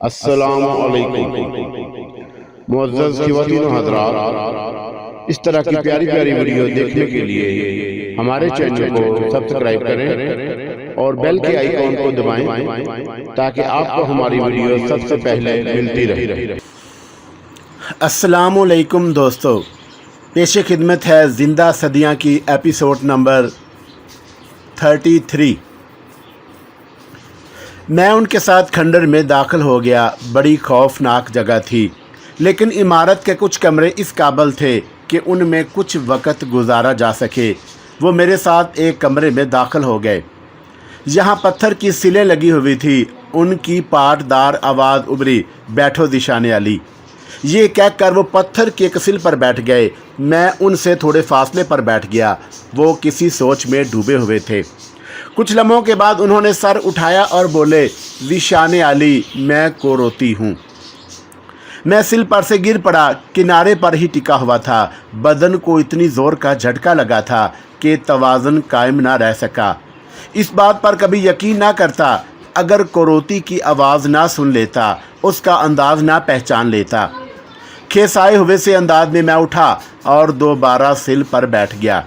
السلام علیکم معزز خواتین و حضرات، اس طرح کی پیاری پیاری ویڈیو دیکھنے کے لیے ہمارے چینل کو سبسکرائب کریں اور بیل کے آئیکن کو دبائیں تاکہ آپ کو ہماری ویڈیو سب سے پہلے ملتی رہے۔ السلام علیکم دوستو، پیش خدمت ہے زندہ صدیاں کی ایپیسوڈ نمبر 33۔ میں ان کے ساتھ کھنڈر میں داخل ہو گیا۔ بڑی خوفناک جگہ تھی، لیکن عمارت کے کچھ کمرے اس قابل تھے کہ ان میں کچھ وقت گزارا جا سکے۔ وہ میرے ساتھ ایک کمرے میں داخل ہو گئے۔ یہاں پتھر کی سلیں لگی ہوئی تھی۔ ان کی پاٹ دار آواز ابھری، بیٹھو ذیشان علی۔ یہ کہہ کر وہ پتھر کی ایک سل پر بیٹھ گئے۔ میں ان سے تھوڑے فاصلے پر بیٹھ گیا۔ وہ کسی سوچ میں ڈوبے ہوئے تھے۔ کچھ لمحوں کے بعد انہوں نے سر اٹھایا اور بولے، ذیشان علی، میں کوروتی ہوں۔ میں سل پر سے گر پڑا، کنارے پر ہی ٹکا ہوا تھا۔ بدن کو اتنی زور کا جھٹکا لگا تھا کہ توازن قائم نہ رہ سکا۔ اس بات پر کبھی یقین نہ کرتا، اگر کوروتی کی آواز نہ سن لیتا، اس کا انداز نہ پہچان لیتا۔ کھیسائے ہوئے سے انداز میں میں اٹھا اور دوبارہ سل پر بیٹھ گیا۔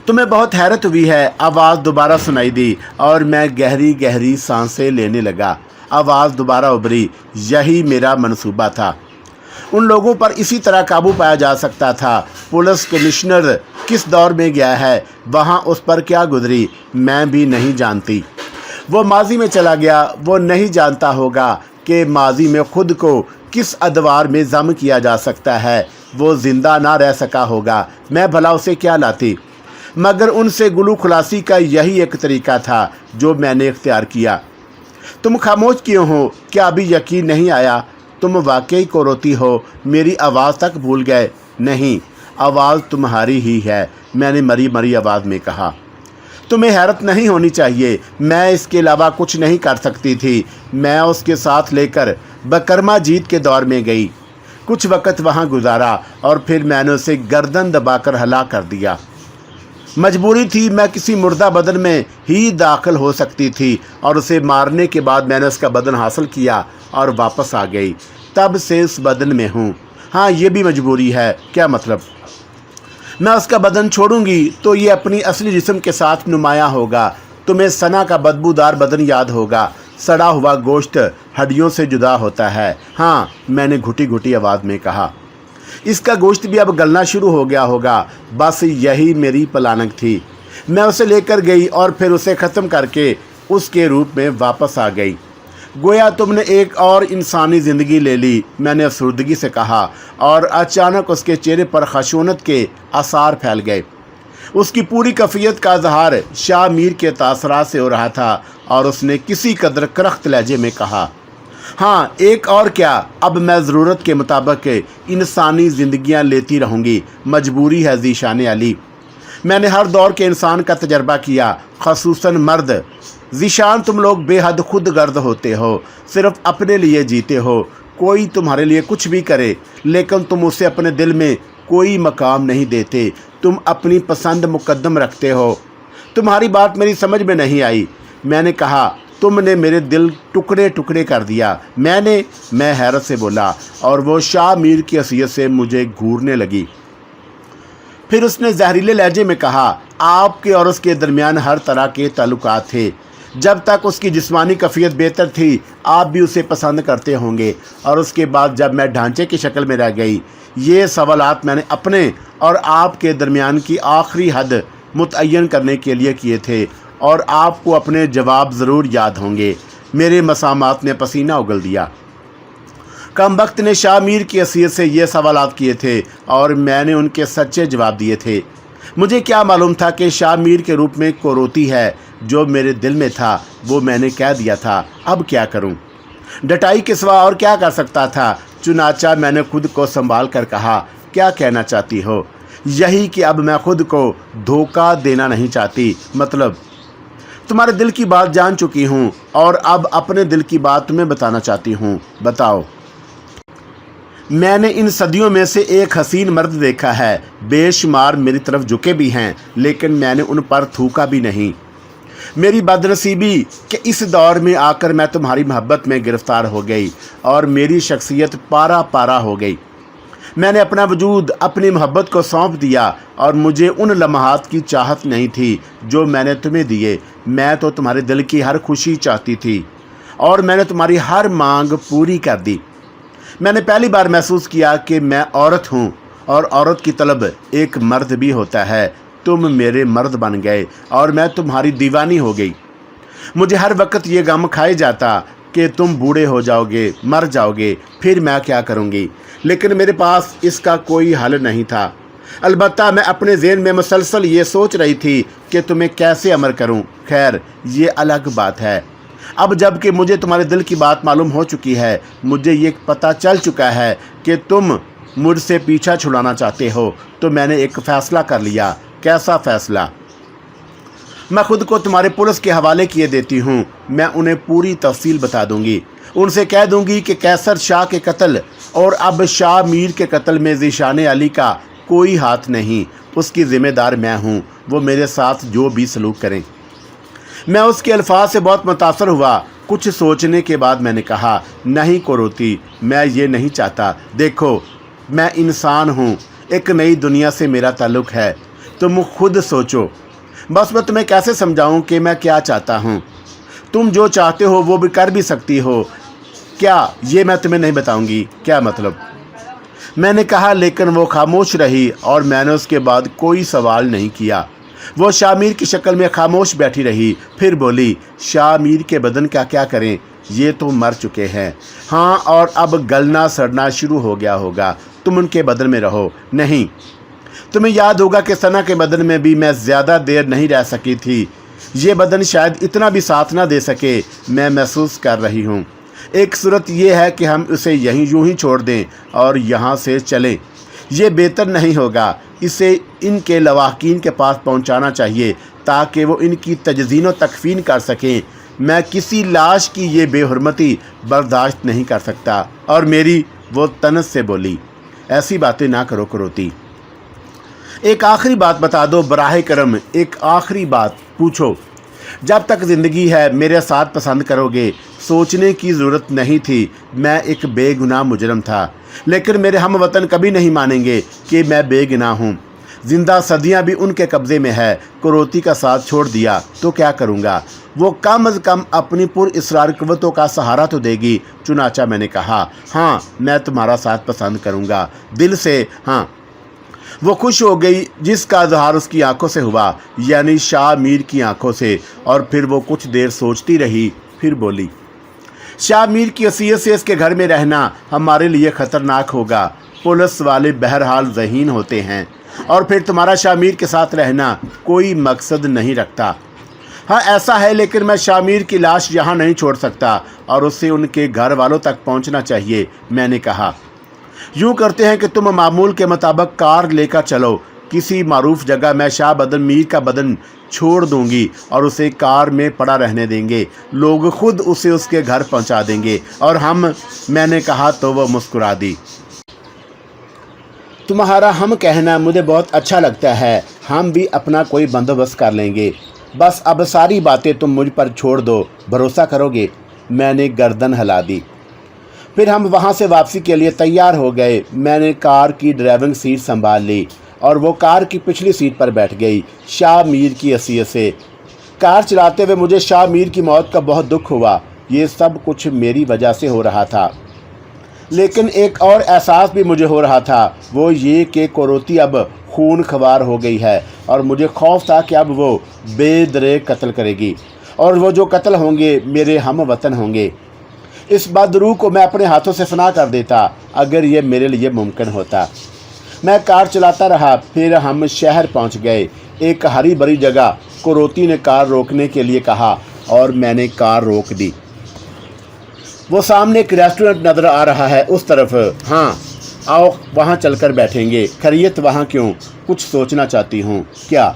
تمہیں بہت حیرت ہوئی ہے، آواز دوبارہ سنائی دی اور میں گہری گہری سانسیں لینے لگا۔ آواز دوبارہ ابھری، یہی میرا منصوبہ تھا۔ ان لوگوں پر اسی طرح قابو پایا جا سکتا تھا۔ پولیس کمشنر کس دور میں گیا ہے، وہاں اس پر کیا گزری، میں بھی نہیں جانتی۔ وہ ماضی میں چلا گیا، وہ نہیں جانتا ہوگا کہ ماضی میں خود کو کس ادوار میں ضم کیا جا سکتا ہے۔ وہ زندہ نہ رہ سکا ہوگا، میں بھلا اسے کیا لاتی؟ مگر ان سے گلو خلاصی کا یہی ایک طریقہ تھا جو میں نے اختیار کیا۔ تم خاموش کیوں ہو؟ کیا ابھی یقین نہیں آیا؟ تم واقعی کوروتی ہو؟ میری آواز تک بھول گئے؟ نہیں، آواز تمہاری ہی ہے، میں نے مری مری آواز میں کہا۔ تمہیں حیرت نہیں ہونی چاہیے، میں اس کے علاوہ کچھ نہیں کر سکتی تھی۔ میں اس کے ساتھ لے کر بکرما جیت کے دور میں گئی، کچھ وقت وہاں گزارا اور پھر میں نے اسے گردن دبا کر ہلاک کر دیا۔ مجبوری تھی، میں کسی مردہ بدن میں ہی داخل ہو سکتی تھی اور اسے مارنے کے بعد میں نے اس کا بدن حاصل کیا اور واپس آ گئی۔ تب سے اس بدن میں ہوں۔ ہاں، یہ بھی مجبوری ہے۔ کیا مطلب؟ میں اس کا بدن چھوڑوں گی تو یہ اپنی اصلی جسم کے ساتھ نمایاں ہوگا۔ تمہیں ثنا کا بدبودار بدن یاد ہوگا، سڑا ہوا گوشت ہڈیوں سے جدا ہوتا ہے۔ ہاں، میں نے گھٹی گھٹی آواز میں کہا۔ اس کا گوشت بھی اب گلنا شروع ہو گیا ہوگا۔ بس یہی میری پلاننگ تھی۔ میں اسے لے کر گئی اور پھر اسے ختم کر کے اس کے روپ میں واپس آ گئی۔ گویا تم نے ایک اور انسانی زندگی لے لی، میں نے افسردگی سے کہا، اور اچانک اس کے چہرے پر خشونت کے آثار پھیل گئے۔ اس کی پوری کیفیت کا اظہار شاہ میر کے تاثرات سے ہو رہا تھا اور اس نے کسی قدر کرخت لہجے میں کہا، ہاں، ایک اور کیا، اب میں ضرورت کے مطابق انسانی زندگیاں لیتی رہوں گی۔ مجبوری ہے ذیشان علی۔ میں نے ہر دور کے انسان کا تجربہ کیا، خصوصاً مرد۔ ذیشان، تم لوگ بے حد خود غرض ہوتے ہو، صرف اپنے لیے جیتے ہو۔ کوئی تمہارے لیے کچھ بھی کرے لیکن تم اسے اپنے دل میں کوئی مقام نہیں دیتے۔ تم اپنی پسند مقدم رکھتے ہو۔ تمہاری بات میری سمجھ میں نہیں آئی۔ میں نے کہا، تم نے میرے دل ٹکڑے ٹکڑے کر دیا۔ میں حیرت سے بولا، اور وہ شاہ میر کی حیثیت سے مجھے گھورنے لگی۔ پھر اس نے زہریلے لہجے میں کہا، آپ کے اور اس کے درمیان ہر طرح کے تعلقات تھے۔ جب تک اس کی جسمانی کیفیت بہتر تھی، آپ بھی اسے پسند کرتے ہوں گے، اور اس کے بعد جب میں ڈھانچے کی شکل میں رہ گئی، یہ سوالات میں نے اپنے اور آپ کے درمیان کی آخری حد متعین کرنے کے لیے کیے تھے، اور آپ کو اپنے جواب ضرور یاد ہوں گے۔ میرے مسامات نے پسینہ اگل دیا۔ کم بخت نے شاہ میر کی حیثیت سے یہ سوالات کیے تھے اور میں نے ان کے سچے جواب دیے تھے۔ مجھے کیا معلوم تھا کہ شاہ میر کے روپ میں کوروتی ہے؟ جو میرے دل میں تھا وہ میں نے کہہ دیا تھا۔ اب کیا کروں؟ ڈٹائی کے سوا اور کیا کر سکتا تھا؟ چنانچہ میں نے خود کو سنبھال کر کہا، کیا کہنا چاہتی ہو؟ یہی کہ اب میں خود کو دھوکہ دینا نہیں چاہتی۔ مطلب؟ تمہارے دل کی بات جان چکی ہوں اور اب اپنے دل کی بات تمہیں بتانا چاہتی ہوں۔ بتاؤ۔ میں نے ان صدیوں میں سے ایک حسین مرد دیکھا ہے، بے شمار میری طرف جھکے بھی ہیں، لیکن میں نے ان پر تھوکا بھی نہیں۔ मेरी बदनसीबी कि इस दौर में आकर मैं तुम्हारी मोहब्बत में गिरफ्तार हो गई और मेरी शख्सियत पारा पारा हो गई। मैंने अपना वजूद अपनी मोहब्बत को सौंप दिया और मुझे उन लम्हात की चाहत नहीं थी जो मैंने तुम्हें दिए। मैं तो तुम्हारे दिल की हर खुशी चाहती थी और मैंने तुम्हारी हर मांग पूरी कर दी। मैंने पहली बार महसूस किया कि मैं औरत हूँ और औरत की तलब एक मर्द भी होता है। तुम मेरे मर्द बन गए और मैं तुम्हारी दीवानी हो गई। मुझे हर वक्त ये गम खाए जाता कि तुम बूढ़े हो जाओगे, मर जाओगे, फिर मैं क्या करूँगी। लेकिन मेरे पास इसका कोई हल नहीं था। अलबत्ता मैं अपने ज़हन में मुसलसल ये सोच रही थी कि तुम्हें कैसे अमर करूं। खैर, ये अलग बात है। अब जब कि मुझे तुम्हारे दिल की बात मालूम हो चुकी है, मुझे ये पता चल चुका है कि तुम मुझसे पीछा छुड़ाना चाहते हो, तो मैंने एक फ़ैसला कर लिया। कैसा फ़ैसला? मैं खुद को तुम्हारे पुलिस के हवाले किए देती हूँ। मैं उन्हें पूरी तफसील बता दूँगी। उनसे कह दूँगी कि कैसर शाह के कत्ल और अब शाह मीर के कत्ल में ज़ीशान अली का कोई हाथ नहीं। उसकी ज़िम्मेदार मैं हूँ। वो मेरे साथ जो भी सलूक करें। मैं उसके अल्फाज से बहुत मुतासर हुआ। कुछ सोचने के बाद मैंने कहा, नहीं कुरोती, मैं ये नहीं चाहता। देखो, मैं इंसान हूँ। एक नई दुनिया से मेरा ताल्लुक़ है। तुम खुद सोचो। बस मैं तुम्हें कैसे समझाऊं कि मैं क्या चाहता हूं। तुम जो चाहते हो वो भी कर भी सकती हो। क्या ये मैं तुम्हें नहीं बताऊंगी? क्या मतलब? मैंने कहा, लेकिन वो खामोश रही और मैंने उसके बाद कोई सवाल नहीं किया। वो शामिर की शक्ल में खामोश बैठी रही। फिर बोली, शामिर के बदन का क्या करें? ये तो मर चुके हैं। हाँ, और अब गलना सड़ना शुरू हो गया होगा। तुम उनके बदन में रहो। नहीं, तुम्हें याद होगा कि सना के बदन में भी मैं ज़्यादा देर नहीं रह सकी थी। ये बदन शायद इतना भी साथ ना दे सके। मैं महसूस कर रही हूँ। एक सूरत यह है कि हम उसे यहीं यूं ही छोड़ दें और यहाँ से चलें। ये बेहतर नहीं होगा। इसे इनके लवाहकीन के पास पहुँचाना चाहिए ताकि वो इनकी तजज़ीन व तकफ़ीन कर सकें। मैं किसी लाश की ये बेहुरमती बर्दाश्त नहीं कर सकता। और मेरी वो तनस से बोली, ऐसी बातें ना करो कुरोती। एक आखिरी बात बता दो बराह करम। एक आखिरी बात पूछो। जब तक ज़िंदगी है मेरे साथ पसंद करोगे। सोचने की ज़रूरत नहीं थी। मैं एक बेगुनाह मुजरम था, लेकिन मेरे हम वतन कभी नहीं मानेंगे कि मैं बेगुनाह हूँ। ज़िंदा सदियाँ भी उनके कब्ज़े में है। कुरोती का साथ छोड़ दिया तो क्या करूँगा? वो कम अज़ कम अपनी पुरइसरार क़ुव्वतों का सहारा तो देगी। चुनाचा मैंने कहा, हाँ, मैं तुम्हारा साथ पसंद करूँगा, दिल से, हाँ। वो खुश हो गई, जिसका इज़हार उसकी आंखों से हुआ, यानी शाह मीर की आंखों से। और फिर वो कुछ देर सोचती रही। फिर बोली, शाह मीर की वसीयत से इसके घर में रहना हमारे लिए ख़तरनाक होगा। पुलिस वाले बहरहाल ज़हीन होते हैं और फिर तुम्हारा शाह मीर के साथ रहना कोई मकसद नहीं रखता। हाँ, ऐसा है, लेकिन मैं शाह मीर की लाश यहाँ नहीं छोड़ सकता और उससे उनके घर वालों तक पहुँचना चाहिए। मैंने कहा, यूँ करते हैं कि तुम मामूल के मुताबिक कार लेकर चलो। किसी मारूफ जगह मैं शाह बदन मीर का बदन छोड़ दूंगी और उसे कार में पड़ा रहने देंगे। लोग खुद उसे उसके घर पहुंचा देंगे और हम, मैंने कहा तो वह मुस्कुरा दी। तुम्हारा हम कहना मुझे बहुत अच्छा लगता है। हम भी अपना कोई बंदोबस्त कर लेंगे। बस अब सारी बातें तुम मुझ पर छोड़ दो। भरोसा करोगे? मैंने गर्दन हिला दी। फिर हम वहाँ से वापसी के लिए तैयार हो गए। मैंने कार की ड्राइविंग सीट संभाल ली और वो कार की पिछली सीट पर बैठ गई। शाह मीर की हैसियत से कार चलाते हुए मुझे शाह मीर की मौत का बहुत दुख हुआ। ये सब कुछ मेरी वजह से हो रहा था, लेकिन एक और एहसास भी मुझे हो रहा था, वो ये कि कुरोती अब खून ख्वार हो गई है और मुझे खौफ था कि अब वो बेदरे कत्ल करेगी और वो जो कत्ल होंगे मेरे हम वतन होंगे। इस बदरू को मैं अपने हाथों से फना कर देता अगर ये मेरे लिए मुमकिन होता। मैं कार चलाता रहा। फिर हम शहर पहुंच गए। एक हरी भरी जगह। कुरोती ने कार रोकने के लिए कहा और मैंने कार रोक दी। वो सामने एक रेस्टोरेंट नज़र आ रहा है, उस तरफ। हाँ, आओ वहाँ चलकर बैठेंगे। खैरियत? वहाँ क्यों? कुछ सोचना चाहती हूँ। क्या?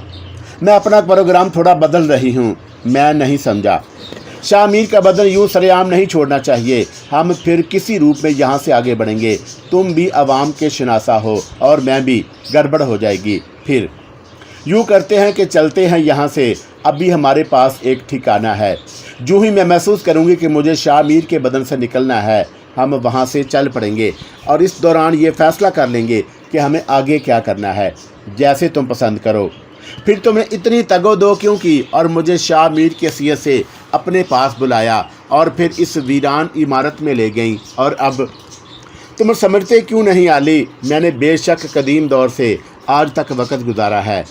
मैं अपना प्रोग्राम थोड़ा बदल रही हूँ। मैं नहीं समझा। शाह मीर का बदन यूँ सरेआम नहीं छोड़ना चाहिए। हम फिर किसी रूप में यहाँ से आगे बढ़ेंगे। तुम भी अवाम के शनासा हो और मैं भी। गड़बड़ हो जाएगी। फिर यूँ करते हैं कि चलते हैं यहाँ से, अभी हमारे पास एक ठिकाना है। जो ही मैं महसूस करूँगी कि मुझे शाह मीर के बदन से निकलना है, हम वहाँ से चल पड़ेंगे और इस दौरान ये फैसला कर लेंगे कि हमें आगे क्या करना है। जैसे तुम पसंद करो। फिर तुमने इतनी तगो-दो क्यों की और मुझे शाह मीर की हैसियत से अपने पास बुलाया और फिर इस वीरान इमारत में ले गई। और अब तुम समझते क्यों नहीं आली, मैंने बेशक कदीम दौर से आज तक वक़्त गुजारा है,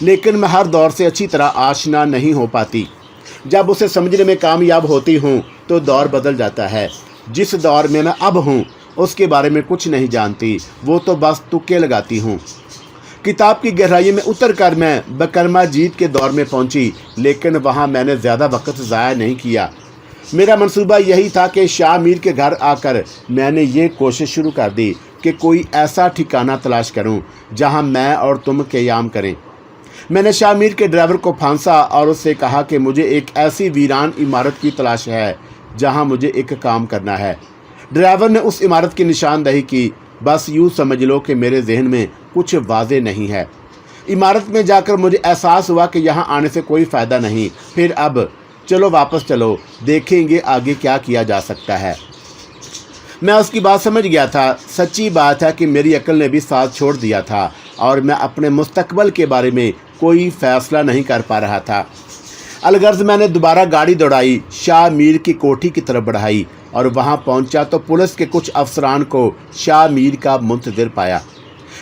लेकिन मैं हर दौर से अच्छी तरह आशना नहीं हो पाती। जब उसे समझने में कामयाब होती हूँ तो दौर बदल जाता है। जिस दौर में मैं अब हूँ उसके बारे में कुछ नहीं जानती, वो तो बस तुक्के लगाती हूँ। किताब की गहराई में उतर कर मैं बकरमा जीत के दौर में पहुँची, लेकिन वहाँ मैंने ज़्यादा वक्त ज़ाया नहीं किया। मेरा मंसूबा यही था कि शाह मीर के घर आकर मैंने ये कोशिश शुरू कर दी कि कोई ऐसा ठिकाना तलाश करूं जहां मैं और तुम क़याम करें। मैंने शाह मीर के ड्राइवर को फांसा और उससे कहा कि मुझे एक ऐसी वीरान इमारत की तलाश है जहां मुझे एक काम करना है। ड्राइवर ने उस इमारत की निशानदही की। बस यूँ समझ लो कि मेरे जहन में कुछ वाज़े नहीं है। इमारत में जाकर मुझे एहसास हुआ कि यहाँ आने से कोई फ़ायदा नहीं। फिर अब चलो वापस चलो, देखेंगे आगे क्या किया जा सकता है। मैं उसकी बात समझ गया था। सच्ची बात है कि मेरी अक्ल ने भी साथ छोड़ दिया था और मैं अपने मुस्तकबल के बारे में कोई फ़ैसला नहीं कर पा रहा था। अलगर्ज मैंने दोबारा गाड़ी दौड़ाई, शाह मीर की कोठी की तरफ बढ़ाई और वहाँ पहुँचा तो पुलिस के कुछ अफसरान को शाह मीर का मुंतज़िर पाया।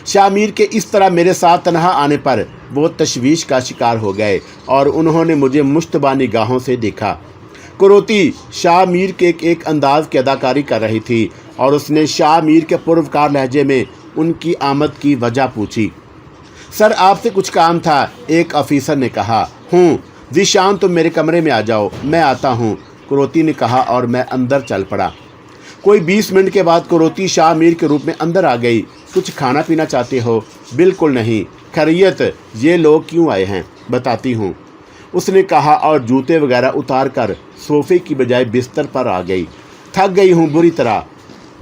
शाह मीर के इस तरह मेरे साथ तनहा आने पर वो तशवीश का शिकार हो गए और उन्होंने मुझे मुश्तबा निगाहों से देखा। कुरोती शाह मीर के एक अंदाज की अदाकारी कर रही थी और उसने शाह मीर के पुरवकार लहजे में उनकी आमद की वजह पूछी। सर, आपसे कुछ काम था, एक ऑफिसर ने कहा। हूँ ज़ीशान, तुम मेरे कमरे में आ जाओ, मैं आता हूँ, कुरोती ने कहा और मैं अंदर चल पड़ा। कोई 20 मिनट के बाद कुरोती शाह मीर के रूप में अंदर आ गई। कुछ खाना पीना चाहते हो? बिल्कुल नहीं। खैरियत, ये लोग क्यों आए हैं? बताती हूँ, उसने कहा और जूते वगैरह उतार कर सोफ़े की बजाय बिस्तर पर आ गई। थक गई हूँ बुरी तरह।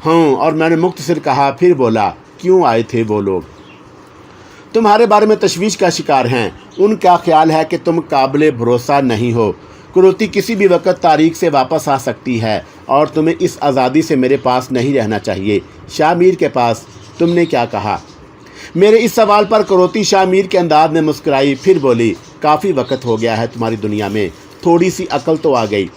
हाँ, और मैंने मुख्तसर कहा। फिर बोला, क्यों आए थे वो लोग? तुम्हारे बारे में तशवीश का शिकार हैं। उनका ख्याल है कि तुम काबिल भरोसा नहीं हो। कुरोती किसी भी वक्त तारीख से वापस आ सकती है और तुम्हें इस आज़ादी से मेरे पास नहीं रहना चाहिए। शाह मीर के पास? तुमने क्या कहा? मेरे इस सवाल पर कुरोती शाह मीर के अंदाज में मुस्कुराई। फिर बोली, काफ़ी वक्त हो गया है तुम्हारी दुनिया में, थोड़ी सी अकल तो आ गई।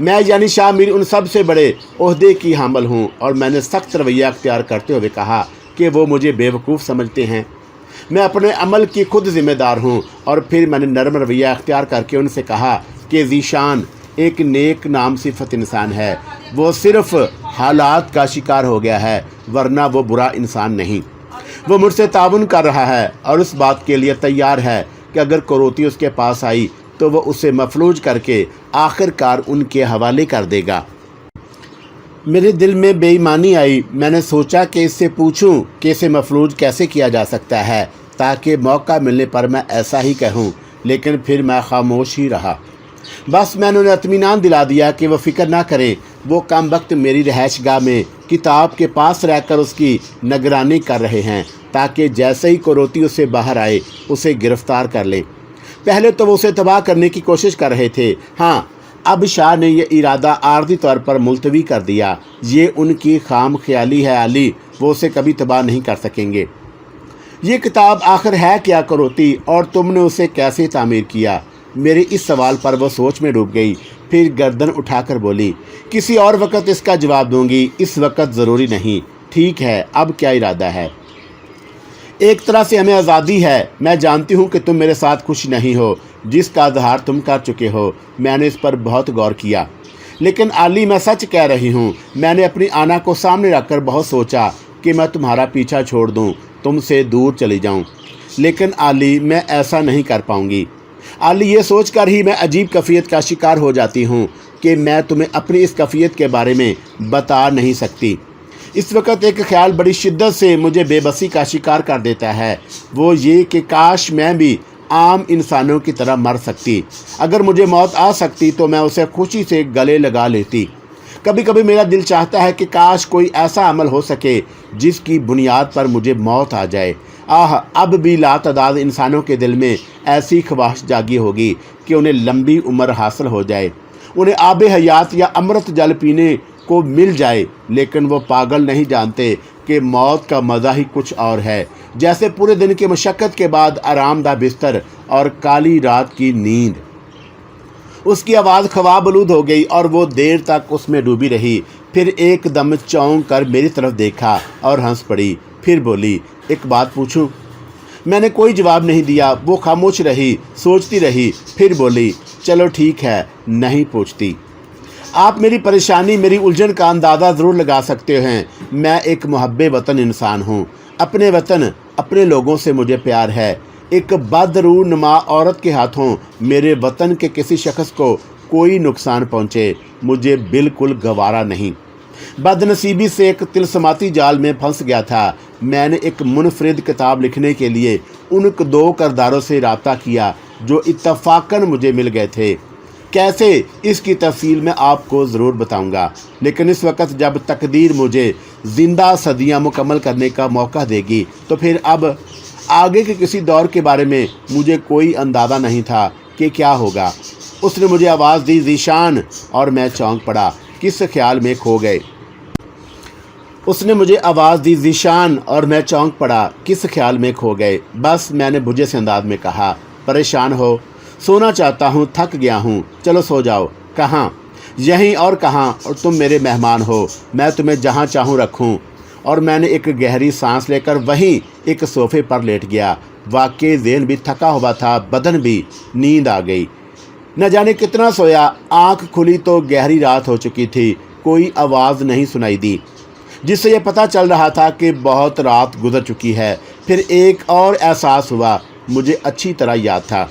मैं यानी शाह मीर उन सब से बड़े ओहदे की हामिल हूँ और मैंने सख्त रवैया अख्तियार करते हुए कहा कि वो मुझे बेवकूफ़ समझते हैं। मैं अपने अमल की खुद ज़िम्मेदार हूँ। और फिर मैंने नरम रवैया अख्तियार करके उनसे कहा कि ज़ीशान एक नेक नाम सिफत इंसान है, वो सिर्फ़ हालात का शिकार हो गया है, वरना वो बुरा इंसान नहीं। वो मुझसे ताउन कर रहा है और उस बात के लिए तैयार है कि अगर कुरोती उसके पास आई तो वो उसे मफलूज करके आखिरकार उनके हवाले कर देगा। मेरे दिल में बेईमानी आई। मैंने सोचा कि इससे पूछूं कि इसे मफलूज कैसे किया जा सकता है ताकि मौका मिलने पर मैं ऐसा ही कहूं, लेकिन फिर मैं खामोश ही रहा। बस मैंने उन्हें इत्मीनान दिला दिया कि वो फ़िक्र ना करें। वो कम वक्त मेरी रहायशगाह में किताब के पास रहकर उसकी निगरानी कर रहे हैं ताकि जैसे ही कुरोती उससे बाहर आए उसे गिरफ़्तार कर लें। पहले तो वो उसे तबाह करने की कोशिश कर रहे थे। हाँ, अब शाह ने यह इरादा आर्जी तौर पर मुलतवी कर दिया। ये उनकी खाम ख्याली है अली, वो उसे कभी तबाह नहीं कर सकेंगे। ये किताब आखिर है क्या कुरोती, और तुमने उसे कैसे तामीर किया? मेरे इस सवाल पर वो सोच में डूब गई। फिर गर्दन उठाकर बोली, किसी और वक्त इसका जवाब दूंगी, इस वक्त ज़रूरी नहीं। ठीक है, अब क्या इरादा है? एक तरह से हमें आज़ादी है। मैं जानती हूँ कि तुम मेरे साथ खुश नहीं हो, जिसका इज़हार तुम कर चुके हो। मैंने इस पर बहुत गौर किया, लेकिन आली मैं सच कह रही हूँ। मैंने अपनी आना को सामने रखकर बहुत सोचा कि मैं तुम्हारा पीछा छोड़ दूँ, तुमसे दूर चली जाऊँ, लेकिन आली मैं ऐसा नहीं कर पाऊँगी। आली, ये सोच कर ही मैं अजीब कैफियत का शिकार हो जाती हूँ कि मैं तुम्हें अपनी इस कैफियत के बारे में बता नहीं सकती। इस वक्त एक ख्याल बड़ी शिद्दत से मुझे बेबसी का शिकार कर देता है। वो ये कि काश मैं भी आम इंसानों की तरह मर सकती। अगर मुझे मौत आ सकती तो मैं उसे खुशी से गले लगा लेती। کبھی کبھی میرا دل چاہتا ہے کہ کاش کوئی ایسا عمل ہو سکے جس کی بنیاد پر مجھے موت آ جائے۔ اب بھی لاتعداد انسانوں کے دل میں ایسی خواہش جاگی ہوگی کہ انہیں لمبی عمر حاصل ہو جائے، انہیں آب حیات یا امرت جل پینے کو مل جائے، لیکن وہ پاگل نہیں جانتے کہ موت کا مزہ ہی کچھ اور ہے، جیسے پورے دن کی مشقت کے بعد آرام دہ بستر اور کالی رات کی نیند۔ اس کی آواز خواب آلود ہو گئی اور وہ دیر تک اس میں ڈوبی رہی، پھر ایک دم چونک کر میری طرف دیکھا اور ہنس پڑی، پھر بولی، ایک بات پوچھوں؟ میں نے کوئی جواب نہیں دیا، وہ خاموش رہی، سوچتی رہی، پھر بولی، چلو ٹھیک ہے، نہیں پوچھتی۔ آپ میری پریشانی، میری الجھن کا اندازہ ضرور لگا سکتے ہیں۔ میں ایک محب وطن انسان ہوں، اپنے وطن، اپنے لوگوں سے مجھے پیار ہے۔ ایک بدرو نما عورت کے ہاتھوں میرے وطن کے کسی شخص کو کوئی نقصان پہنچے مجھے بالکل گوارا نہیں۔ بد نصیبی سے ایک طلسماتی جال میں پھنس گیا تھا۔ میں نے ایک منفرد کتاب لکھنے کے لیے ان 2 کرداروں سے رابطہ کیا جو اتفاقاً مجھے مل گئے تھے۔ کیسے، اس کی تفصیل میں آپ کو ضرور بتاؤں گا، لیکن اس وقت جب تقدیر مجھے زندہ صدیاں مکمل کرنے کا موقع دے گی تو پھر اب آگے کے کسی دور کے بارے میں مجھے کوئی اندازہ نہیں تھا کہ کیا ہوگا۔ اس نے مجھے آواز دی، ذیشان، اور میں چونک پڑا، کس خیال میں کھو گئے۔ اس نے مجھے آواز دی، ذیشان، اور میں چونک پڑا، کس خیال میں کھو گئے۔ بس، میں نے بجھے سے انداز میں کہا، پریشان ہو؟ سونا چاہتا ہوں، تھک گیا ہوں، چلو سو جاؤ۔ کہاں؟ یہیں، اور کہاں؟ اور تم میرے مہمان ہو، میں تمہیں جہاں چاہوں رکھوں۔ اور میں نے ایک گہری سانس لے کر وہیں ایک صوفے پر لیٹ گیا۔ واقعی ذہن بھی تھکا ہوا تھا، بدن بھی۔ نیند آ گئی، نہ جانے کتنا سویا۔ آنکھ کھلی تو گہری رات ہو چکی تھی، کوئی آواز نہیں سنائی دی، جس سے یہ پتہ چل رہا تھا کہ بہت رات گزر چکی ہے۔ پھر ایک اور احساس ہوا، مجھے اچھی طرح یاد تھا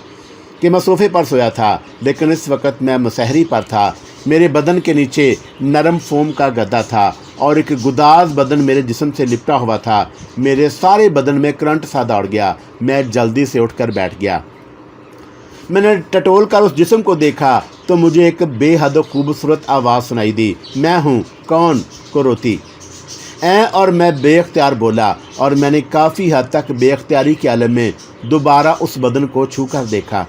کہ میں صوفے پر سویا تھا، لیکن اس وقت میں مسحری پر تھا۔ میرے بدن کے نیچے نرم فوم کا گدا تھا اور ایک گداز بدن میرے جسم سے لپٹا ہوا تھا۔ میرے سارے بدن میں کرنٹ سا دوڑ گیا۔ میں جلدی سے اٹھ کر بیٹھ گیا۔ میں نے ٹٹول کر اس جسم کو دیکھا تو مجھے ایک بے حد خوبصورت آواز سنائی دی، میں ہوں۔ کون؟ کوروتی۔ اور میں بے اختیار بولا، اور میں نے کافی حد تک بے اختیاری کے عالم میں دوبارہ اس بدن کو چھو کر دیکھا۔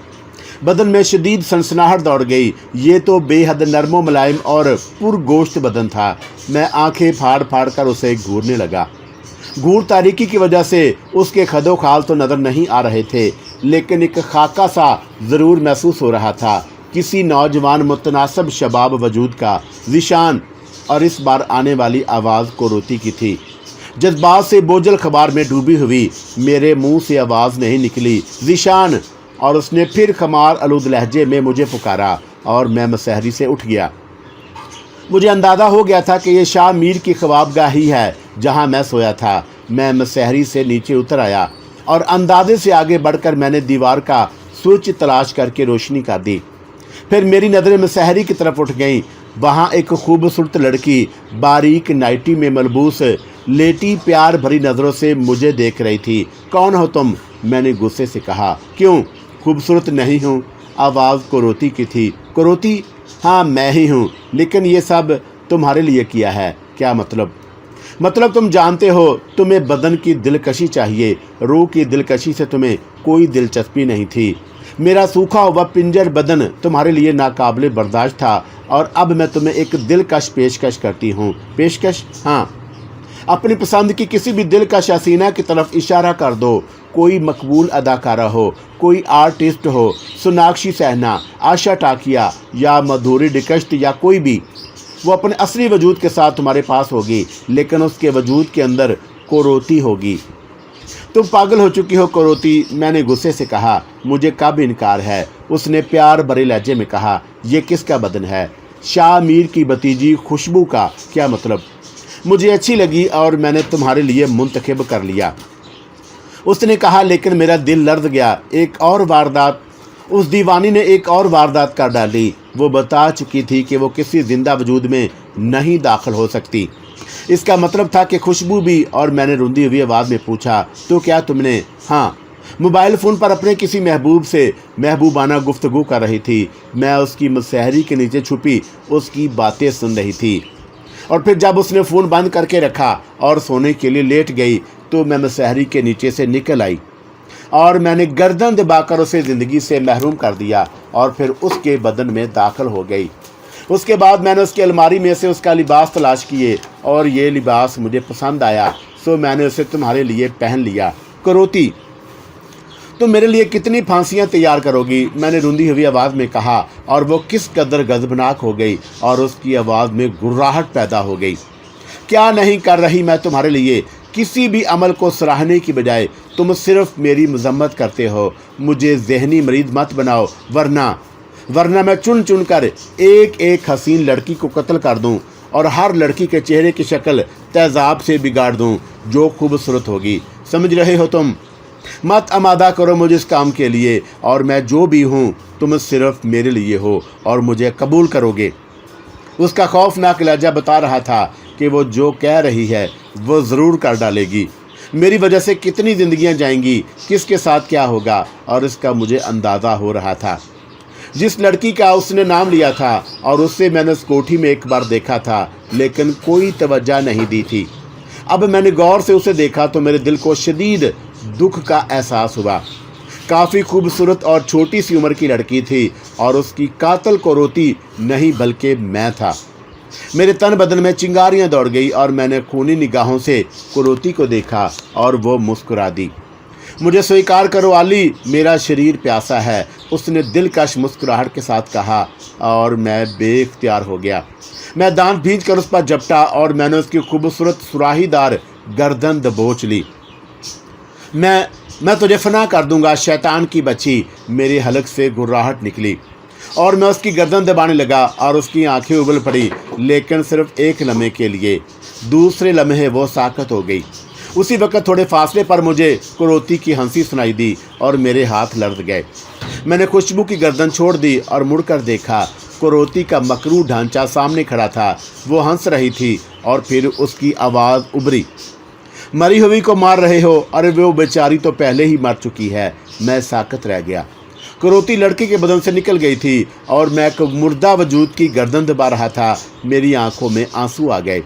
بدن میں شدید سنسناہٹ دوڑ گئی۔ یہ تو بے حد نرم و ملائم اور پرگوشت بدن تھا۔ میں آنکھیں پھاڑ پھاڑ کر اسے گھورنے لگا۔ گھور تاریکی کی وجہ سے اس کے خد و خال تو نظر نہیں آ رہے تھے، لیکن ایک خاکہ سا ضرور محسوس ہو رہا تھا، کسی نوجوان متناسب شباب وجود کا۔ ذیشان، اور اس بار آنے والی آواز کوروتی کی تھی۔ جذبات سے بوجھل خبار میں ڈوبی ہوئی میرے منہ سے آواز نہیں نکلی، ذیشان، اور اس نے پھر خمار آلود لہجے میں مجھے پکارا، اور میں مسحری سے اٹھ گیا۔ مجھے اندازہ ہو گیا تھا کہ یہ شاہ میر کی خوابگاہ ہی ہے جہاں میں سویا تھا۔ میں مسحری سے نیچے اتر آیا اور اندازے سے آگے بڑھ کر میں نے دیوار کا سوئچ تلاش کر کے روشنی کر دی۔ پھر میری نظریں مسحری کی طرف اٹھ گئیں۔ وہاں ایک خوبصورت لڑکی باریک نائٹی میں ملبوس لیٹی پیار بھری نظروں سے مجھے دیکھ رہی تھی۔ کون ہو تم؟ میں نے غصے سے کہا۔ کیوں، خوبصورت نہیں ہوں؟ آواز کوروتی کی تھی۔ کوروتی؟ ہاں، میں ہی ہوں، لیکن یہ سب تمہارے لیے کیا ہے۔ کیا مطلب؟ مطلب تم جانتے ہو، تمہیں بدن کی دلکشی چاہیے، روح کی دلکشی سے تمہیں کوئی دلچسپی نہیں تھی۔ میرا سوکھا ہوا پنجر بدن تمہارے لیے ناقابل برداشت تھا، اور اب میں تمہیں ایک دلکش پیشکش کرتی ہوں۔ پیشکش؟ ہاں، اپنی پسند کی کسی بھی دلکش حسینہ کی طرف اشارہ کر دو۔ کوئی مقبول اداکارہ ہو، کوئی آرٹسٹ ہو، سوناکشی سہنا، آشا ٹاکیا یا مدھوری ڈکشت یا کوئی بھی، وہ اپنے اصلی وجود کے ساتھ تمہارے پاس ہوگی، لیکن اس کے وجود کے اندر کوروتی ہوگی۔ تم پاگل ہو چکی ہو کوروتی، میں نے غصے سے کہا۔ مجھے کب انکار ہے؟ اس نے پیار بھرے لہجے میں کہا۔ یہ کس کا بدن ہے؟ شاہ میر کی بھتیجی خوشبو کا۔ کیا مطلب؟ مجھے اچھی لگی اور میں نے تمہارے لیے منتخب کر لیا، اس نے کہا، لیکن میرا دل لرز گیا۔ ایک اور واردات، اس دیوانی نے ایک اور واردات کر ڈالی۔ وہ بتا چکی تھی کہ وہ کسی زندہ وجود میں نہیں داخل ہو سکتی۔ اس کا مطلب تھا کہ خوشبو بھی، اور میں نے روندی ہوئی آواز میں پوچھا، تو کیا تم نے؟ ہاں، موبائل فون پر اپنے کسی محبوب سے محبوبانہ گفتگو کر رہی تھی۔ میں اس کی مسحری کے نیچے چھپی اس کی باتیں سن رہی تھی۔ और फिर जब उसने फ़ोन बंद करके रखा और सोने के लिए लेट गई तो मैं मसहरी के नीचे से निकल आई और मैंने गर्दन दबाकर उसे ज़िंदगी से महरूम कर दिया और फिर उसके बदन में दाखिल हो गई। उसके बाद मैंने उसकी अलमारी में से उसका लिबास तलाश किए और ये लिबास मुझे पसंद आया, सो मैंने उसे तुम्हारे लिए पहन लिया। करोती, तुम मेरे लिए कितनी फांसियाँ तैयार करोगी? मैंने रुंधी हुई आवाज़ में कहा और वो किस कदर गज़बनाक हो गई और उसकी आवाज़ में गुर्राहट पैदा हो गई। क्या नहीं कर रही मैं तुम्हारे लिए? किसी भी अमल को सराहने की बजाय तुम सिर्फ मेरी मजम्मत करते हो। मुझे ज़हनी मरीज मत बनाओ, वरना मैं चुन चुन कर एक एक हसीन लड़की को कत्ल कर दूं और हर लड़की के चेहरे की शक्ल तेज़ाब से बिगाड़ दूं जो खूबसूरत होगी। समझ रहे हो तुम? मत आमादा करो मुझे इस काम के लिए, और मैं जो भी हूँ तुम सिर्फ मेरे लिए हो और मुझे कबूल करोगे। उसका खौफनाक लहजा बता रहा था कि वो जो कह रही है वो ज़रूर कर डालेगी। मेरी वजह से कितनी ज़िंदगियाँ जाएंगी, किसके साथ क्या होगा, और इसका मुझे अंदाज़ा हो रहा था। जिस लड़की का उसने नाम लिया था और उससे मैंने उस कोठी में एक बार देखा था, लेकिन कोई तवज्जो नहीं दी थी। अब मैंने गौर से उसे देखा तो मेरे दिल को शदीद दुख का एहसास हुआ। काफ़ी खूबसूरत और छोटी सी उम्र की लड़की थी और उसकी कातल करोती नहीं बल्कि मैं था। मेरे तन बदन में चिंगारियां दौड़ गई और मैंने खूनी निगाहों से करोती को देखा और वो मुस्कुरा दी। मुझे स्वीकार करो आली, मेरा शरीर प्यासा है, उसने दिलकश मुस्कुराहट के साथ कहा और मैं बेइख्तियार हो गया। मैं दांत भींच कर उस पर झपटा और मैंने उसकी खूबसूरत सुराहीदार गर्दन दबोच ली। मैं तुझे फना कर दूंगा शैतान की बच्ची, मेरे हलक से गुर्राहट निकली और मैं उसकी गर्दन दबाने लगा और उसकी आंखें उबल पड़ी, लेकिन सिर्फ एक लम्हे के लिए। दूसरे लम्हे वो साकत हो गई। उसी वक्त थोड़े फासले पर मुझे करोती की हंसी सुनाई दी और मेरे हाथ लर्ज गए। मैंने खुशबू की गर्दन छोड़ दी और मुड़कर देखा। करोती का मकरू ढांचा सामने खड़ा था। वो हंस रही थी और फिर उसकी आवाज़ उभरी, मरी हुई को मार रहे हो? अरे वो बेचारी तो पहले ही मर चुकी है। मैं साकत रह गया। करोती लड़की के बदन से निकल गई थी और मैं एक मुर्दा वजूद की गर्दन दबा रहा था। मेरी आंखों में आंसू आ गए।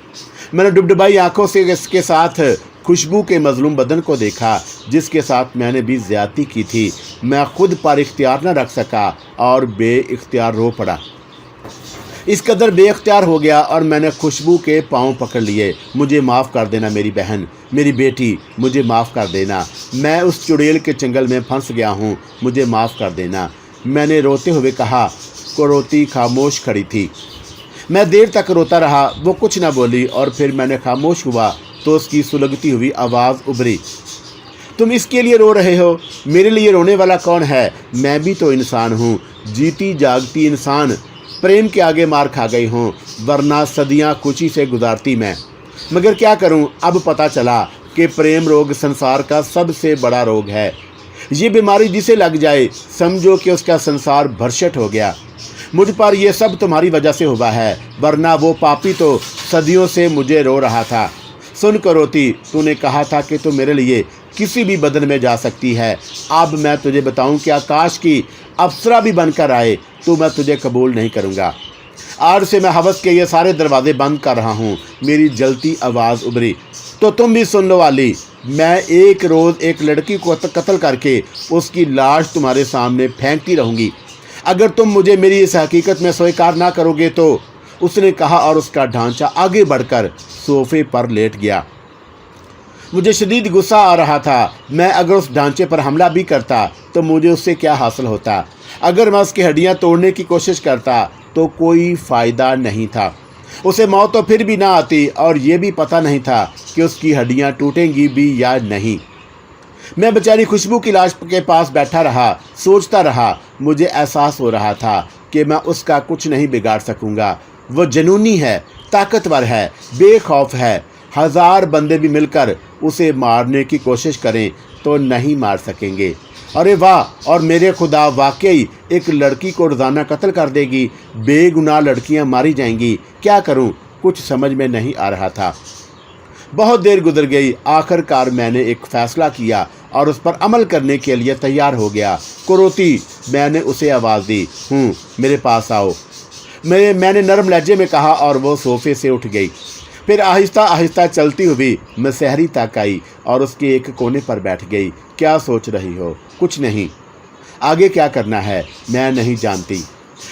मैंने डुबडुबाई आंखों से इसके साथ खुशबू के मजलूम बदन को देखा जिसके साथ मैंने भी ज्यादती की थी। मैं खुद पर इख्तियार न रख सका और बेइख्तियार रो पड़ा। इस कदर बेइख्तियार हो गया और मैंने खुशबू के पाँव पकड़ लिए। मुझे माफ़ कर देना मेरी बहन, मेरी बेटी, मुझे माफ़ कर देना। मैं उस चुड़ैल के चंगल में फंस गया हूँ, मुझे माफ़ कर देना, मैंने रोते हुए कहा। करोती खामोश खड़ी थी। मैं देर तक रोता रहा। वो कुछ न बोली और फिर मैंने खामोश हुआ तो उसकी सुलगती हुई आवाज़ उभरी, तुम इसके लिए रो रहे हो? मेरे लिए रोने वाला कौन है? मैं भी तो इंसान हूँ, जीती जागती इंसान। प्रेम के आगे मार खा गई हूँ, वरना सदियाँ कुची से गुजारती मैं। मगर क्या करूँ, अब पता चला कि प्रेम रोग संसार का सबसे बड़ा रोग है। ये बीमारी जिसे लग जाए समझो कि उसका संसार भरशट हो गया। मुझ पर यह सब तुम्हारी वजह से हुआ है, वरना वो पापी तो सदियों से मुझे रो रहा था। सुन करोती, तूने कहा था कि तू मेरे लिए किसी भी बदन में जा सकती है। अब मैं तुझे बताऊं कि आकाश की अप्सरा भी बनकर आए तो मैं तुझे कबूल नहीं करूंगा। आज से मैं हवस के ये सारे दरवाजे बंद कर रहा हूँ। मेरी जलती आवाज़ उभरी, तो तुम भी सुन लो वाली, मैं एक रोज़ एक लड़की को कत्ल करके उसकी लाश तुम्हारे सामने फेंकती रहूँगी। अगर तुम मुझे मेरी इस हकीकत में स्वीकार ना करोगे तो, उसने कहा और उसका ढांचा आगे बढ़कर सोफे पर लेट गया। मुझे शदीद गुस्सा आ रहा था। मैं अगर उस ढांचे पर हमला भी करता तो मुझे उससे क्या हासिल होता? अगर मैं उसकी हड्डियां तोड़ने की कोशिश करता तो कोई फ़ायदा नहीं था। उसे मौत तो फिर भी ना आती और ये भी पता नहीं था कि उसकी हड्डियां टूटेंगी भी या नहीं। मैं बेचारी खुशबू की लाश के पास बैठा रहा, सोचता रहा। मुझे एहसास हो रहा था कि मैं उसका कुछ नहीं बिगाड़ सकूंगा। वो जुनूनी है, ताकतवर है, बेखौफ है। 1000 बंदे भी मिलकर उसे मारने की कोशिश करें तो नहीं मार सकेंगे। अरे वाह, और मेरे खुदा, वाकई एक लड़की को रोज़ाना कत्ल कर देगी। बेगुनाह लड़कियां मारी जाएंगी। क्या करूं, कुछ समझ में नहीं आ रहा था। बहुत देर गुजर गई। आखिरकार मैंने एक फ़ैसला किया और उस पर अमल करने के लिए तैयार हो गया। करोती, मैंने उसे आवाज़ दी, मेरे पास आओ। मैंने नरम लहजे में कहा और वो सोफे से उठ गई। फिर आहिस्ता आहिस्ता चलती हुई मसहरी तक आई और उसके एक कोने पर बैठ गई। क्या सोच रही हो? कुछ नहीं। आगे क्या करना है? मैं नहीं जानती।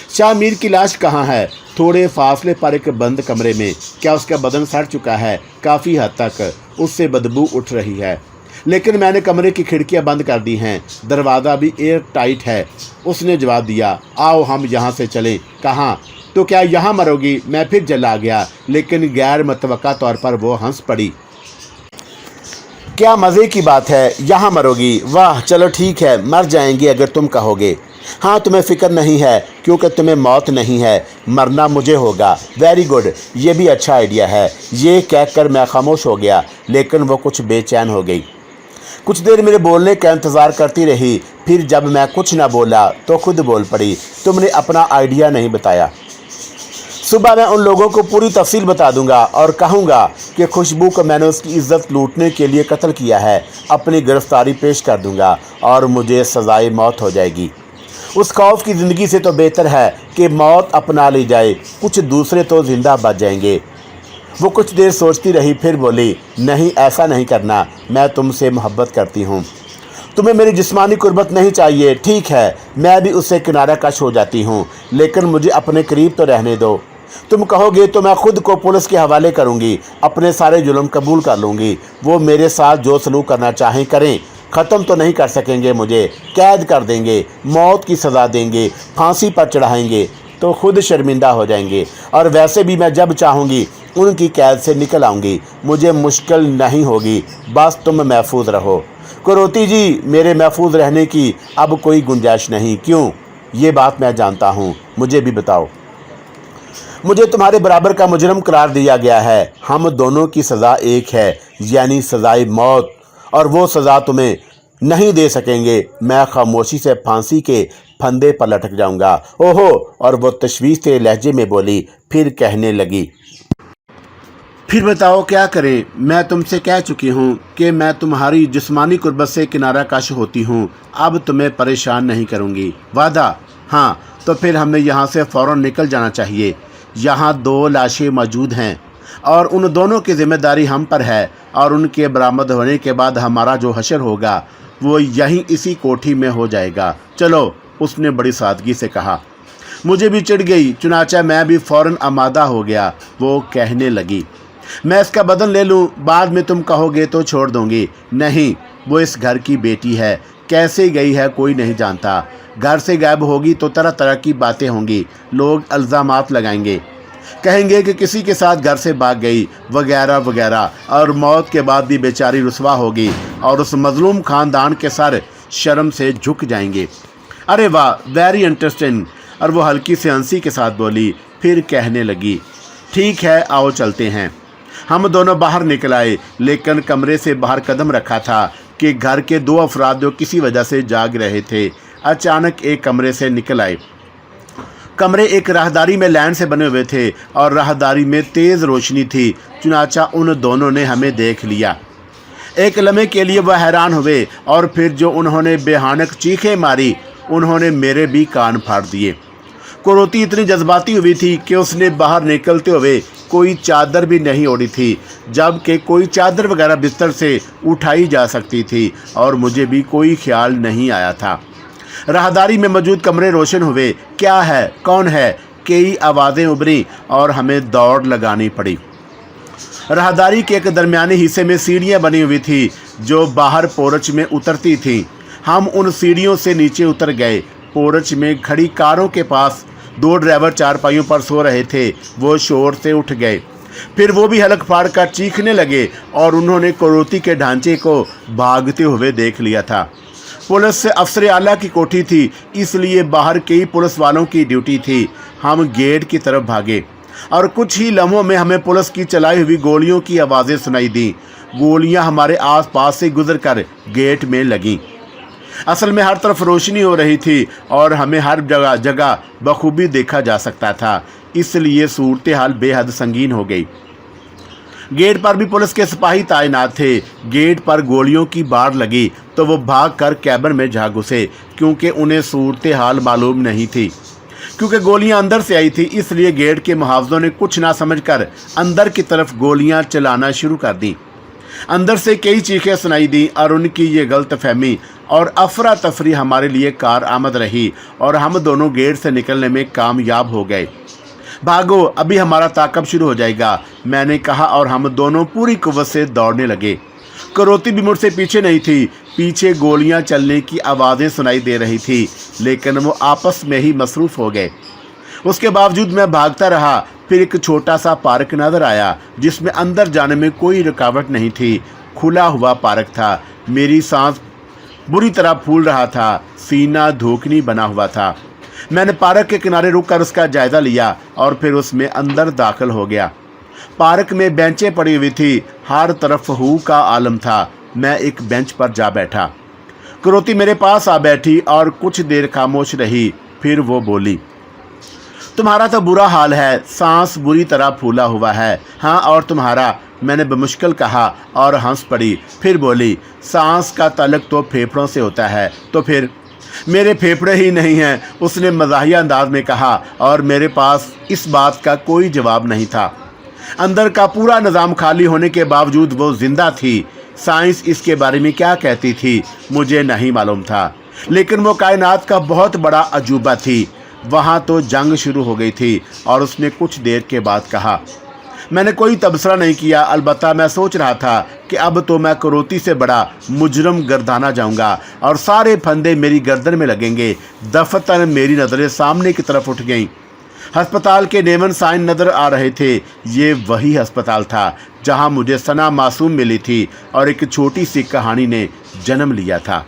शाह मीर की लाश कहाँ है? थोड़े फासले पर एक बंद कमरे में। क्या उसका बदन सड़ चुका है? काफ़ी हद तक उससे बदबू उठ रही है, लेकिन मैंने कमरे की खिड़कियां बंद कर दी हैं, दरवाज़ा भी एयर टाइट है। उसने जवाब दिया, आओ हम यहाँ से चलें। कहाँ? तो क्या यहाँ मरोगी? मैं फिर जला गया, लेकिन गैर मतवक्का तौर पर वो हंस पड़ी। क्या मज़े की बात है, यहाँ मरोगी? वाह, चलो ठीक है, मर जाएंगी अगर तुम कहोगे। हाँ, तुम्हें फ़िक्र नहीं है क्योंकि तुम्हें मौत नहीं है, मरना मुझे होगा। वेरी गुड, ये भी अच्छा आइडिया है। ये कहकर मैं खामोश हो गया, लेकिन वो कुछ बेचैन हो गई। कुछ देर मेरे बोलने का इंतज़ार करती रही। फिर जब मैं कुछ ना बोला तो खुद बोल पड़ी, तुमने अपना आइडिया नहीं बताया। सुबह मैं उन लोगों को पूरी तफसील बता दूंगा और कहूँगा कि खुशबू को मैंने उसकी इज्जत लूटने के लिए कत्ल किया है। अपनी गिरफ्तारी पेश कर दूंगा और मुझे सज़ाए मौत हो जाएगी। उस खौफ की ज़िंदगी से तो बेहतर है कि मौत अपना ली जाए, कुछ दूसरे तो ज़िंदा बच जाएंगे। वो कुछ देर सोचती रही, फिर बोली, नहीं, ऐसा नहीं करना, मैं तुमसे मोहब्बत करती हूँ। तुम्हें मेरी जिस्मानी कुर्बत नहीं चाहिए, ठीक है, मैं भी उससे किनारा कश हो जाती हूँ, लेकिन मुझे अपने करीब तो रहने दो। तुम कहोगे तो मैं खुद को पुलिस के हवाले करूँगी, अपने सारे जुल्म कबूल कर लूँगी। वो मेरे साथ जो सलूक करना चाहें करें, ख़त्म तो नहीं कर सकेंगे मुझे। कैद कर देंगे, मौत की सज़ा देंगे, फांसी पर चढ़ाएंगे तो खुद शर्मिंदा हो जाएंगे, और वैसे भी मैं जब चाहूँगी उनकी कैद से निकल आऊँगी। मुझे मुश्किल नहीं होगी, बस तुम महफूज रहो। करोती जी, मेरे महफूज रहने की अब कोई गुंजाइश नहीं। क्यों? ये बात मैं जानता हूँ, मुझे भी बताओ। मुझे तुम्हारे बराबर का मुजरम करार दिया गया है। हम दोनों की सज़ा एक है, यानी सज़ाए मौत, और वो सज़ा तुम्हें नहीं दे सकेंगे। मैं खामोशी से फांसी के फंदे पर लटक जाऊंगा। ओहो! और वो तशवीश से लहजे में बोली, फिर कहने लगी, फिर बताओ क्या करें? मैं तुमसे कह चुकी हूँ कि मैं तुम्हारी जिस्मानी कुर्बत से किनारा कश होती हूँ। अब तुम्हें परेशान नहीं करूँगी। वादा? हाँ, तो फिर हमें यहाँ से फ़ौरन निकल जाना चाहिए। यहाँ 2 लाशें मौजूद हैं और उन दोनों की जिम्मेदारी हम पर है, और उनके बरामद होने के बाद हमारा जो हशर होगा वो यहीं इसी कोठी में हो जाएगा। चलो, उसने बड़ी सादगी से कहा। मुझे भी चिढ़ गई, चुनाचा मैं भी फ़ौरन आमादा हो गया। वो कहने लगी, मैं इसका बदल ले लूँ, बाद में तुम कहोगे तो छोड़ दूँगी। नहीं, वो इस घर की बेटी है, कैसे गई है कोई नहीं जानता। घर से गायब होगी तो तरह तरह की बातें होंगी, लोग इल्ज़ामात लगाएंगे, कहेंगे कि किसी के साथ घर से भाग गई वगैरह वगैरह, और मौत के बाद भी बेचारी रुसवा होगी और उस मजलूम ख़ानदान के सर शर्म से झुक जाएंगे। अरे वाह, वेरी इंटरेस्टिंग। और वो हल्की से हंसी के साथ बोली, फिर कहने लगी, ठीक है, आओ चलते हैं। हम दोनों बाहर निकल आए, लेकिन कमरे से बाहर कदम रखा था कि घर के 2 अफराद जो किसी वजह से जाग रहे थे अचानक एक कमरे से निकल आए। कमरे एक राहदारी में लाइन से बने हुए थे और राहदारी में तेज़ रोशनी थी, चुनाचा उन दोनों ने हमें देख लिया। एक लम्हे के लिए वह हैरान हुए, और फिर जो उन्होंने बेहानक चीखें मारी, उन्होंने मेरे भी कान फाड़ दिए। करोती इतनी जज्बाती हुई थी कि उसने बाहर निकलते हुए कोई चादर भी नहीं ओढ़ी थी, जबकि कोई चादर वगैरह बिस्तर से उठाई जा सकती थी, और मुझे भी कोई ख्याल नहीं आया था। राहदारी में मौजूद कमरे रोशन हुए। क्या है? कौन है? कई आवाज़ें उभरी और हमें दौड़ लगानी पड़ी। राहदारी के एक दरमियाने हिस्से में सीढ़ियाँ बनी हुई थी जो बाहर पोर्च में उतरती थीं। हम उन सीढ़ियों से नीचे उतर गए। पोर्च में खड़ी कारों के पास 2 ड्राइवर चारपाइयों पर सो रहे थे। वो शोर से उठ गए, फिर वो भी हलक फाड़ कर चीखने लगे, और उन्होंने करोती के ढांचे को भागते हुए देख लिया था। पुलिस से अफसर आला की कोठी थी, इसलिए बाहर कई पुलिस वालों की ड्यूटी थी। हम गेट की तरफ भागे और कुछ ही लम्हों में हमें पुलिस की चलाई हुई गोलियों की आवाज़ें सुनाई दी। गोलियां हमारे आसपास से गुजरकर गेट में लगीं। असल में हर तरफ रोशनी हो रही थी और हमें हर जगह बखूबी देखा जा सकता था, इसलिए सूरत हाल बेहद संगीन हो गई। गेट पर भी पुलिस के सिपाही तैनात थे। गेट पर गोलियों की बाढ़ लगी तो वो भागकर कैबिन में जा घुसे, क्योंकि उन्हें सूरत हाल मालूम नहीं थी। क्योंकि गोलियां अंदर से आई थी, इसलिए गेट के मुहावजों ने कुछ ना समझकर अंदर की तरफ गोलियां चलाना शुरू कर दी। अंदर से कई चीखें सुनाई दी और उनकी ये गलतफहमी और अफरा तफरी हमारे लिए कार आमद रही और हम दोनों गेट से निकलने में कामयाब हो गए। भागो, अभी हमारा ताक़ब शुरू हो जाएगा, मैंने कहा और हम दोनों पूरी कुव्वत से दौड़ने लगे। करोती भी मुझसे पीछे नहीं थी। पीछे गोलियां चलने की आवाज़ें सुनाई दे रही थी, लेकिन वो आपस में ही मसरूफ़ हो गए। उसके बावजूद मैं भागता रहा। फिर एक छोटा सा पार्क नज़र आया जिसमें अंदर जाने में कोई रुकावट नहीं थी। खुला हुआ पार्क था। मेरी सांस बुरी तरह फूल रहा था, सीना धोखनी बना हुआ था। मैंने पार्क के किनारे रुककर उसका जायज़ा लिया और फिर उसमें अंदर दाखिल हो गया। पार्क में बेंचें पड़ी हुई थी, हर तरफ हू का आलम था। मैं एक बेंच पर जा बैठा। करोती मेरे पास आ बैठी और कुछ देर खामोश रही। फिर वो बोली, तुम्हारा तो बुरा हाल है, सांस बुरी तरह फूला हुआ है। हाँ, और तुम्हारा? मैंने बमुश्किल कहा और हंस पड़ी। फिर बोली, सांस का तल्लुक तो फेफड़ों से होता है। तो फिर? मेरे फेफड़े ही नहीं हैं, उसने मज़ाहिया अंदाज में कहा और मेरे पास इस बात का कोई जवाब नहीं था। अंदर का पूरा निज़ाम खाली होने के बावजूद वो जिंदा थी। साइंस इसके बारे में क्या कहती थी मुझे नहीं मालूम था, लेकिन वो कायनात का बहुत बड़ा अजूबा थी। वहाँ तो जंग शुरू हो गई थी। और उसने कुछ देर के बाद कहा, मैंने कोई तबसरा नहीं किया, अलबत्ता मैं सोच रहा था कि अब तो मैं करोती से बड़ा मुजरम गर्दाना जाऊंगा और सारे फंदे मेरी गर्दन में लगेंगे। दफतन मेरी नज़रें सामने की तरफ उठ गईं। अस्पताल के नेमन साइन नज़र आ रहे थे। ये वही अस्पताल था जहां मुझे सना मासूम मिली थी और एक छोटी सी कहानी ने जन्म लिया था।